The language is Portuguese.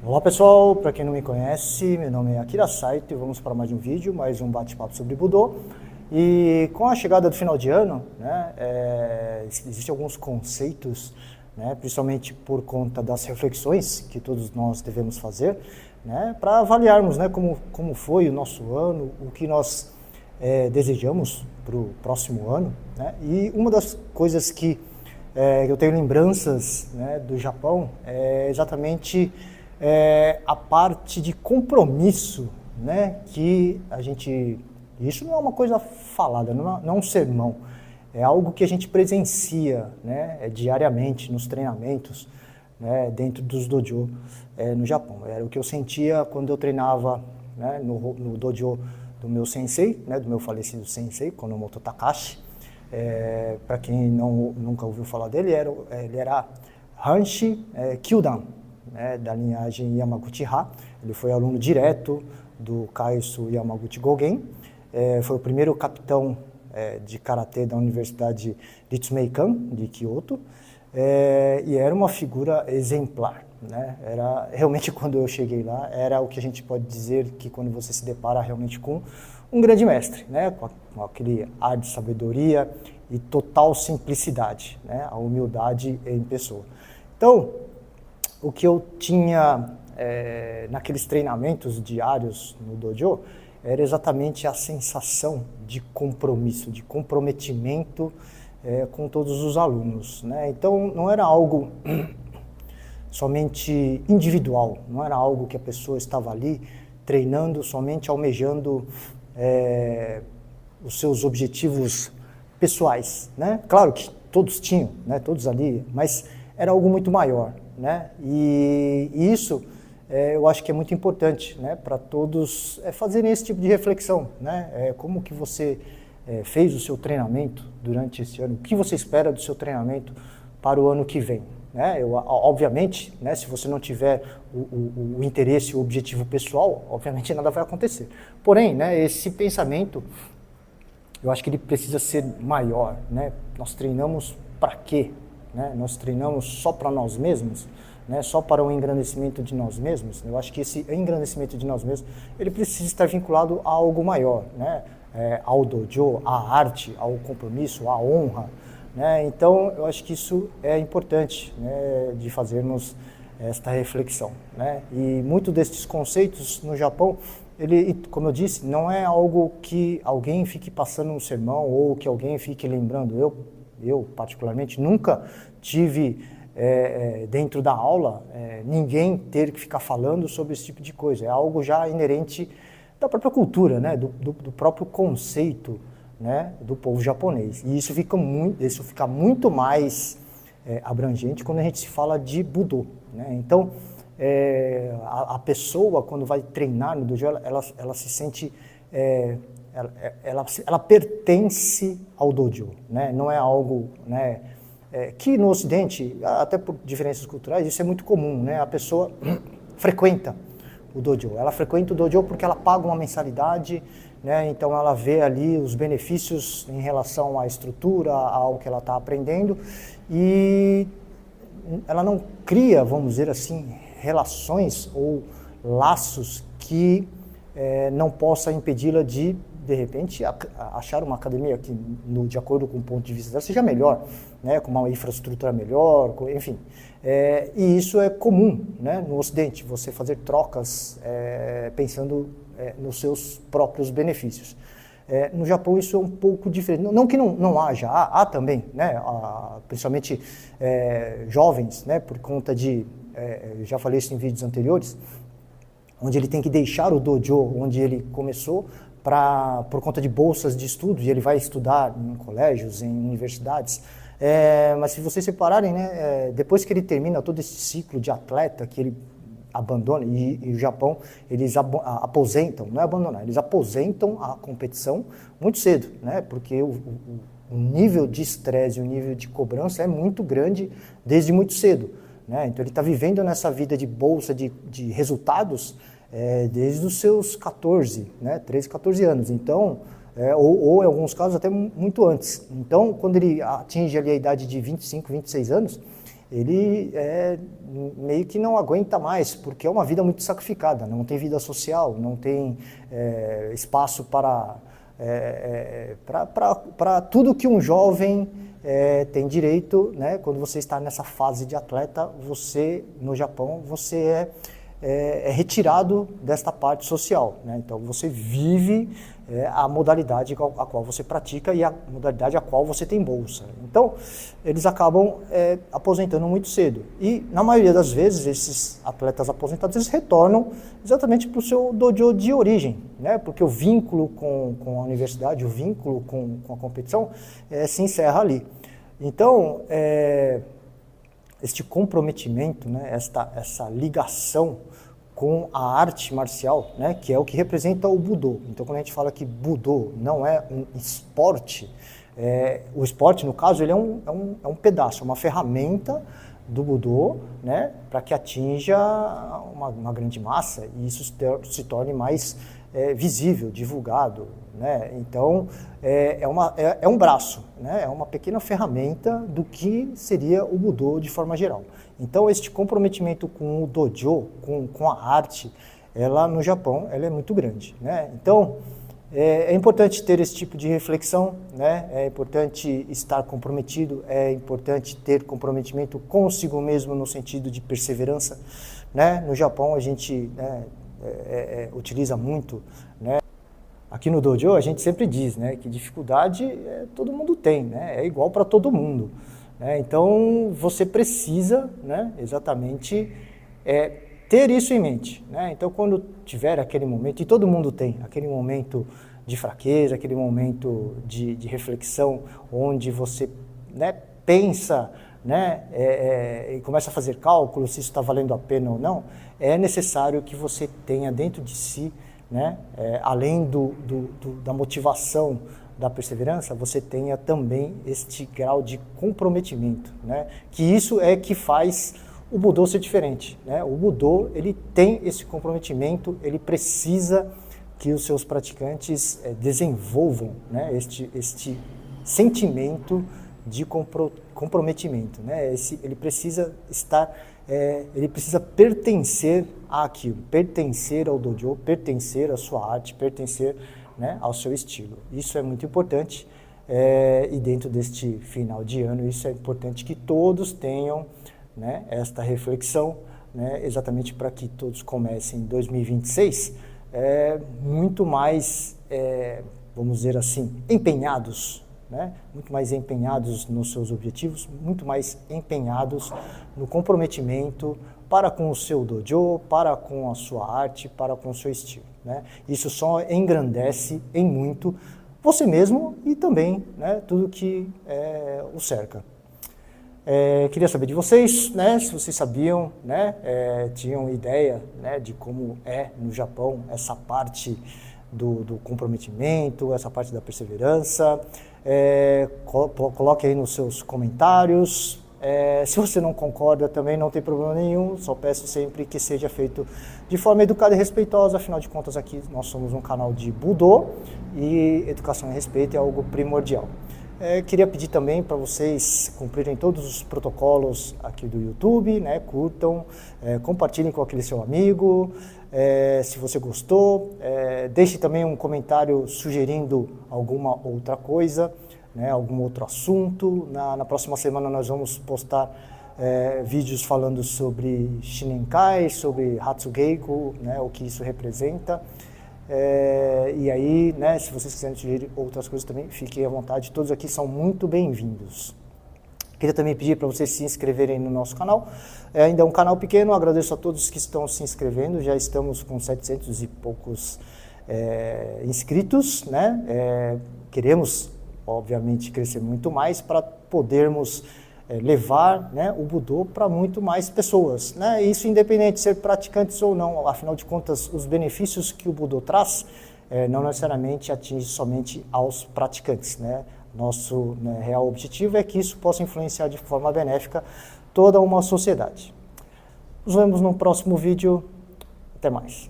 Olá pessoal, para quem não me conhece, meu nome é Akira Saito e vamos para mais um vídeo, mais um bate-papo sobre Budô. E com a chegada do final de ano, né, existem alguns conceitos, né, principalmente por conta das reflexões que todos nós devemos fazer, né, para avaliarmos, né, como foi o nosso ano, o que nós desejamos para o próximo ano. Né, e uma das coisas que eu tenho lembranças, né, do Japão é exatamente a parte de compromisso, né, que a gente... Isso não é uma coisa falada, não é um sermão, é algo que a gente presencia, né, diariamente nos treinamentos, né, dentro dos dojo no Japão. Era o que eu sentia quando eu treinava, né, no dojo do meu sensei, né, do meu falecido sensei, Konomoto Takashi. Para quem nunca ouviu falar dele, ele era Hanshi Kyudan, né, da linhagem Yamaguchi-ha. Ele foi aluno direto do Kaisu Yamaguchi Gogen. Foi o primeiro capitão de karatê da Universidade Ritsumeikan de Kyoto, e era uma figura exemplar. Né? Era realmente, quando eu cheguei lá, era o que a gente pode dizer que quando você se depara realmente com um grande mestre, né? Com aquele ar de sabedoria e total simplicidade, né? A humildade em pessoa. Então, o que eu tinha naqueles treinamentos diários no dojo era exatamente a sensação de compromisso, de comprometimento com todos os alunos. Né? Então, não era algo somente individual, não era algo que a pessoa estava ali treinando, somente almejando os seus objetivos pessoais. Né? Claro que todos tinham, né? Todos ali, mas era algo muito maior. Né? E isso eu acho que é muito importante, né, para todos fazerem esse tipo de reflexão. Né? Como que você fez o seu treinamento durante esse ano, o que você espera do seu treinamento para o ano que vem. Né? Obviamente, né, se você não tiver o interesse, o objetivo pessoal, obviamente nada vai acontecer. Porém, né, esse pensamento, eu acho que ele precisa ser maior. Né? Nós treinamos para quê? Né? Nós treinamos só para nós mesmos, né? Só para o engrandecimento de nós mesmos. Eu acho que esse engrandecimento de nós mesmos, ele precisa estar vinculado a algo maior, né? Ao dojo, à arte, ao compromisso, à honra. Né? Então, eu acho que isso é importante, né, de fazermos esta reflexão. Né? E muitos desses conceitos no Japão, ele, como eu disse, não é algo que alguém fique passando um sermão ou que alguém fique lembrando. Eu particularmente, nunca tive dentro da aula ninguém ter que ficar falando sobre esse tipo de coisa. É algo já inerente da própria cultura, né? do próprio conceito, né, do povo japonês. E isso fica muito mais abrangente quando a gente se fala de Budô. Né? Então, a pessoa, quando vai treinar no dojo, ela se sente... ela pertence ao dojo, né? Não é algo, né, que no Ocidente, até por diferenças culturais, isso é muito comum. Né? A pessoa frequenta o dojo. Ela frequenta o dojo porque ela paga uma mensalidade, né? Então ela vê ali os benefícios em relação à estrutura, ao que ela está aprendendo, e ela não cria, vamos dizer assim, relações ou laços que não possa impedi-la de repente, achar uma academia que, de acordo com o ponto de vista dela, seja melhor, né, com uma infraestrutura melhor, enfim. E isso é comum, né, no Ocidente, você fazer trocas pensando nos seus próprios benefícios. No Japão isso é um pouco diferente. Não que não haja, há também, né, principalmente jovens, né, por conta de, já falei isso em vídeos anteriores, onde ele tem que deixar o dojo onde ele começou por conta de bolsas de estudo, e ele vai estudar em colégios, em universidades. Mas se vocês separarem, né, depois que ele termina todo esse ciclo de atleta, que ele abandona, e o Japão, eles aposentam, não é abandonar, eles aposentam a competição muito cedo, né, porque o nível de estresse, o nível de cobrança é muito grande desde muito cedo. Né? Então ele está vivendo nessa vida de bolsa, de resultados, desde os seus 14, né, 13, 14 anos. Então, ou em alguns casos até muito antes. Então, quando ele atinge ali a idade de 25, 26 anos, ele meio que não aguenta mais, porque é uma vida muito sacrificada, não tem vida social, não tem espaço para tudo que um jovem tem direito, né? Quando você está nessa fase de atleta, você, no Japão, você é retirado desta parte social, né? Então você vive a modalidade a qual você pratica e a modalidade a qual você tem bolsa. Então eles acabam aposentando muito cedo e na maioria das vezes esses atletas aposentados eles retornam exatamente para o seu dojo de origem, né? Porque o vínculo com a universidade, o vínculo com a competição se encerra ali. Então este comprometimento, né, essa ligação com a arte marcial, né, que é o que representa o Budô. Então, quando a gente fala que Budô não é um esporte, o esporte, no caso, ele é um pedaço, uma ferramenta do Budô, né, para que atinja uma grande massa e isso se torne mais visível, divulgado, né? Então é um braço, né? É uma pequena ferramenta do que seria o Budô de forma geral. Então este comprometimento com o dojo, com a arte, ela no Japão ela é muito grande, né? Então é importante ter esse tipo de reflexão, né? É importante estar comprometido, é importante ter comprometimento consigo mesmo no sentido de perseverança, né? No Japão a gente utiliza muito, né? Aqui no dojo a gente sempre diz, né, que dificuldade todo mundo tem, né? É igual para todo mundo, né? Então você precisa, né, exatamente ter isso em mente, né? Então quando tiver aquele momento, e todo mundo tem aquele momento de fraqueza, aquele momento de reflexão, onde você, né, pensa, né, e começa a fazer cálculos se isso está valendo a pena ou não, é necessário que você tenha dentro de si, né, além da motivação, da perseverança, você tenha também este grau de comprometimento, né, que isso é que faz o Budô ser diferente, né? O Budô, ele tem esse comprometimento, ele precisa que os seus praticantes desenvolvam, né, este sentimento de comprometimento, né? Ele precisa estar, ele precisa pertencer àquilo, pertencer ao dojo, pertencer à sua arte, pertencer, né, ao seu estilo. Isso é muito importante e dentro deste final de ano isso é importante que todos tenham, né, esta reflexão, né, exatamente para que todos comecem em 2026 muito mais, vamos dizer assim, empenhados, né? Muito mais empenhados nos seus objetivos, muito mais empenhados no comprometimento para com o seu dojo, para com a sua arte, para com o seu estilo, né? Isso só engrandece em muito você mesmo e também, né, tudo que o cerca. Queria saber de vocês, né, se vocês sabiam, né, tinham ideia, né, de como no Japão essa parte do comprometimento, essa parte da perseverança. Coloque aí nos seus comentários. Se você não concorda também não tem problema nenhum, só peço sempre que seja feito de forma educada e respeitosa, afinal de contas aqui nós somos um canal de Budô e educação e respeito é algo primordial. Queria pedir também para vocês cumprirem todos os protocolos aqui do YouTube, né? Curtam, compartilhem com aquele seu amigo, se você gostou, deixe também um comentário sugerindo alguma outra coisa, né? Algum outro assunto. Na próxima semana nós vamos postar vídeos falando sobre Shinenkai, sobre Hatsugeiku, né? O que isso representa. E aí, né, se vocês quiserem sugerir outras coisas também, fiquem à vontade, todos aqui são muito bem-vindos. Queria também pedir para vocês se inscreverem no nosso canal, ainda é um canal pequeno, agradeço a todos que estão se inscrevendo, já estamos com 700 e poucos inscritos, né? Queremos, obviamente, crescer muito mais para podermos levar, né, o Budô para muito mais pessoas, né? Isso independente de ser praticantes ou não, afinal de contas, os benefícios que o Budô traz não necessariamente atinge somente aos praticantes, né? Nosso, né, real objetivo é que isso possa influenciar de forma benéfica toda uma sociedade. Nos vemos no próximo vídeo. Até mais.